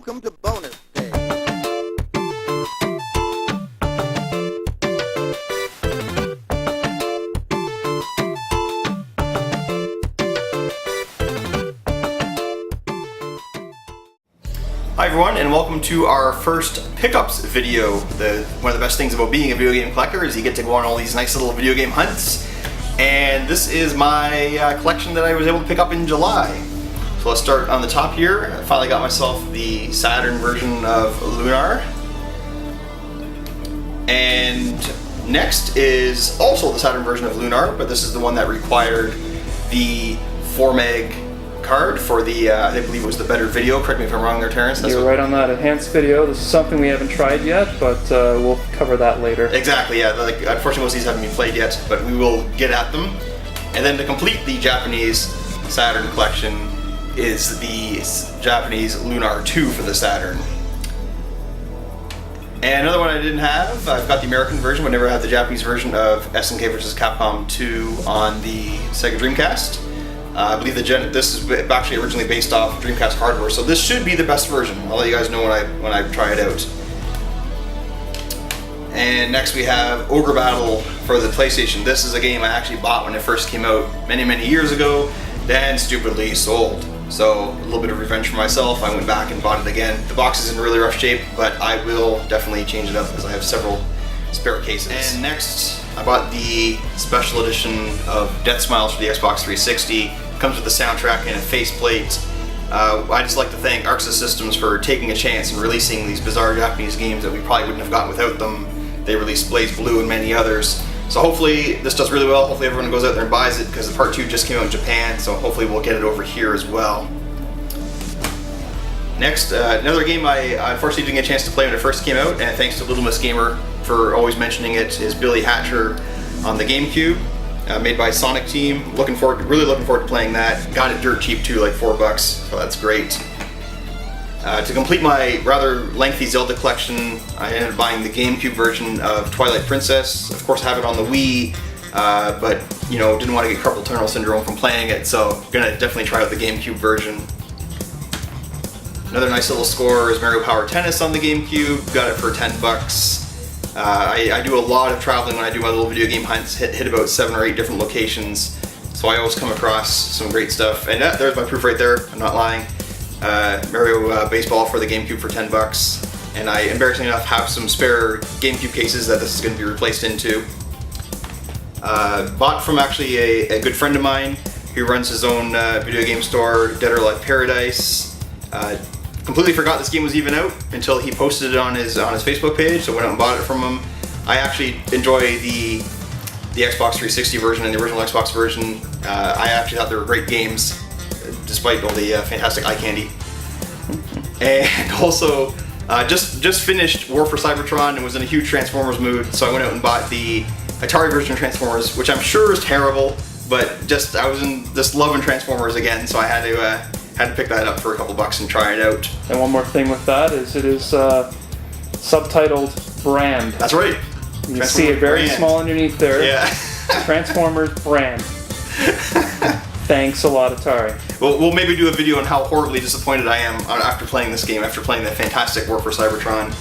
Welcome to bonus day. Hi everyone, and welcome to our first pickups video. One of the best things about being a video game collector is you get to go on all these nice little video game hunts. And this is my collection that I was able to pick up in July. So let's start on the top here. I finally got myself the Saturn version of Lunar. And next is also the Saturn version of Lunar, but this is the one that required the 4 meg card for the, I believe it was the better video. Correct me if I'm wrong there, Terrence. You're right on that. Enhanced video. This is something we haven't tried yet, but we'll cover that later. Exactly, yeah. Like, unfortunately, most of these haven't been played yet, but we will get at them. And then to complete the Japanese Saturn collection is the Japanese Lunar 2 for the Saturn. And another one I didn't have, I've got the American version, but never had the Japanese version of SNK vs. Capcom 2 on the Sega Dreamcast. I believe this is actually originally based off Dreamcast hardware, so this should be the best version. I'll let you guys know when I try it out. And next we have Ogre Battle for the PlayStation. This is a game I actually bought when it first came out many years ago, then stupidly sold. So a little bit of revenge for myself. I went back and bought it again. The box is in really rough shape, but I will definitely change it up because I have several spare cases. And next I bought the special edition of Death Smiles for the Xbox 360. Comes with the soundtrack and a faceplate. I just like to thank Arxis Systems for taking a chance and releasing these bizarre Japanese games that we probably wouldn't have gotten without them. They released Blaze Blue and many others. So hopefully this does really well. Hopefully everyone goes out there and buys it because the part 2 just came out in Japan, so hopefully we'll get it over here as well. Next, another game I unfortunately didn't get a chance to play when it first came out, and thanks to Little Miss Gamer for always mentioning it, is Billy Hatcher on the GameCube. Made by Sonic Team. Really looking forward to playing that. Got it dirt cheap too, like $4, so that's great. To complete my rather lengthy Zelda collection, I ended up buying the GameCube version of Twilight Princess. Of course, I have it on the Wii, but you know, didn't want to get carpal tunnel syndrome from playing it, so gonna definitely try out the GameCube version. Another nice little score is Mario Power Tennis on the GameCube. Got it for $10. I do a lot of traveling when I do my little video game hunts, hit about 7 or 8 different locations, so I always come across some great stuff. And there's my proof right there, I'm not lying. Mario Baseball for the GameCube for $10, and I, embarrassingly enough, have some spare GameCube cases that this is going to be replaced into. Bought from actually a good friend of mine who runs his own video game store, Dead or Alive Paradise. Completely forgot this game was even out until he posted it on his Facebook page, so went out and bought it from him. I actually enjoy the Xbox 360 version and the original Xbox version. I actually thought they were great games, despite all the fantastic eye candy. And also, just finished War for Cybertron and was in a huge Transformers mood, so I went out and bought the Atari version of Transformers, which I'm sure is terrible, but I was in this loving Transformers again, so I had to pick that up for a couple bucks and try it out. And one more thing with that is it is subtitled Brand. That's right. You can see it very small underneath there. Yeah. Transformers Brand. Thanks a lot, Atari. Well, we'll maybe do a video on how horribly disappointed I am after playing this game, after playing the fantastic War for Cybertron.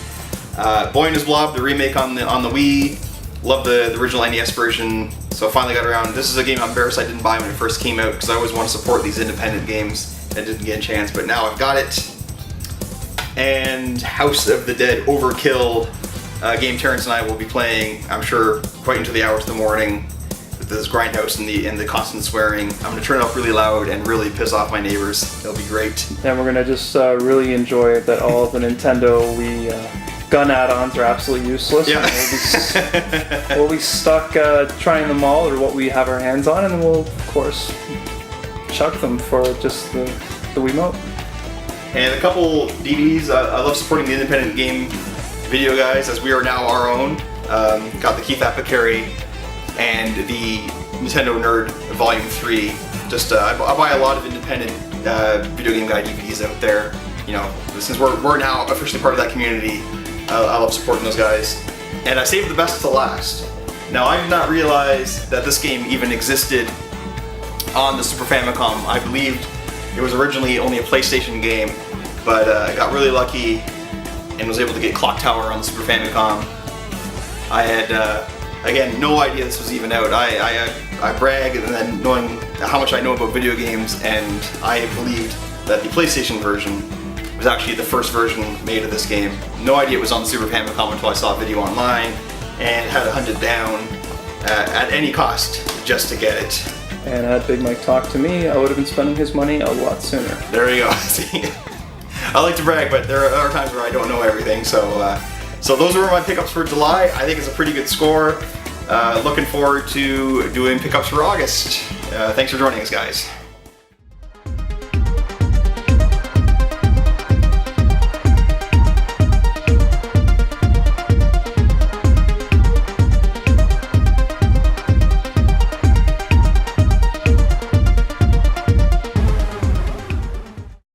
Boy and His Blob, the remake on the Wii. Love the original NES version, so finally got around. This is a game I'm embarrassed I didn't buy when it first came out because I always want to support these independent games. I didn't get a chance, but now I've got it. And House of the Dead Overkill, game Terrence and I will be playing, I'm sure, quite into the hours of the morning. With this grindhouse and the constant swearing. I'm going to turn it up really loud and really piss off my neighbors. It'll be great. And we're going to just really enjoy it that all of the Nintendo Wii gun add-ons are absolutely useless. Yeah. And we'll be stuck trying them all, or what we have our hands on, and then we'll, of course, chuck them for just the Wiimote. And a couple DVDs. I love supporting the independent game video guys, as we are now our own. Got the Keith Apicary and the Nintendo Nerd Volume 3. Just I buy a lot of independent video game guy DVDs out there. You know, since we're now officially part of that community, I love supporting those guys. And I saved the best to last. Now, I did not realize that this game even existed on the Super Famicom. I believed it was originally only a PlayStation game, but I got really lucky and was able to get Clock Tower on the Super Famicom. I had, again, no idea this was even out. I brag, and then knowing how much I know about video games, and I believed that the PlayStation version was actually the first version made of this game. No idea it was on the Super Famicom until I saw a video online, and had to hunt it down at any cost just to get it. And had Big Mike talked to me, I would have been spending his money a lot sooner. There you go. See, I like to brag, but there are times where I don't know everything. So those were my pickups for July. I think it's a pretty good score. Looking forward to doing pickups for August. Thanks for joining us, guys.